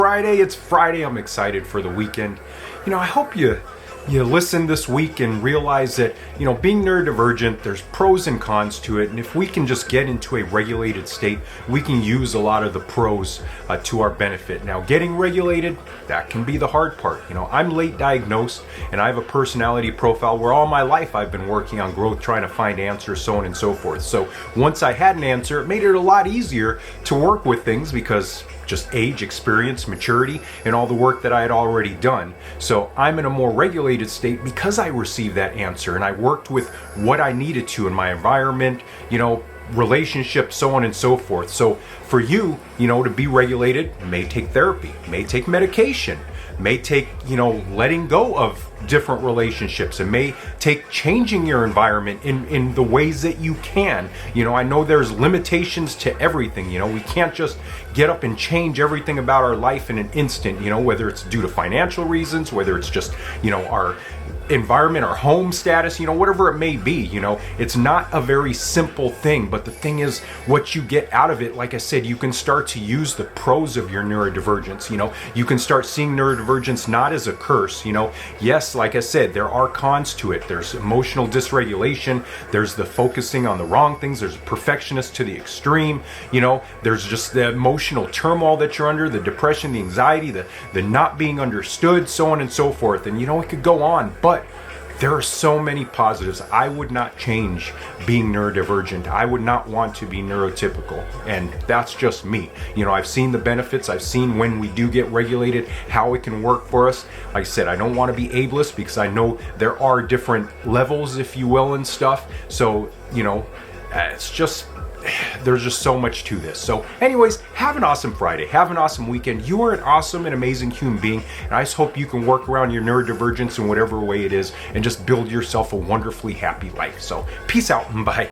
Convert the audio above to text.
It's Friday. I'm excited for the weekend. I hope you listen this week and realize that, being neurodivergent, there's pros and cons to it. And if we can just get into a regulated state, we can use a lot of the pros to our benefit. Now, getting regulated, that can be the hard part. I'm late diagnosed and I have a personality profile where all my life I've been working on growth, trying to find answers, so on and so forth. So once I had an answer, it made it a lot easier to work with things because just age, experience, maturity, and all the work that I had already done. So I'm in a more regulated state because I received that answer and I worked with what I needed to in my environment, relationships, so on and so forth. So for you, to be regulated may take therapy, may take medication, may take, letting go of different relationships. It may take changing your environment in the ways that you can. I know there's limitations to everything. We can't just get up and change everything about our life in an instant, whether it's due to financial reasons, whether it's just, our environment, our home status, whatever it may be. It's not a very simple thing, but the thing is what you get out of it. Like I said, you can start to use the pros of your neurodivergence. You can start seeing neurodivergence not as a curse. Yes, like I said, there are cons to it. There's emotional dysregulation, there's the focusing on the wrong things, there's perfectionist to the extreme, there's just the emotional turmoil that you're under, the depression, the anxiety, the not being understood, so on and so forth. And it could go on, but there are so many positives. I would not change being neurodivergent. I would not want to be neurotypical. And that's just me. I've seen the benefits. I've seen when we do get regulated, how it can work for us. Like I said, I don't want to be ableist because I know there are different levels, if you will, and stuff. So, there's just so much to this. So anyways, have an awesome Friday. Have an awesome weekend. You are an awesome and amazing human being. And I just hope you can work around your neurodivergence in whatever way it is and just build yourself a wonderfully happy life. So peace out and bye.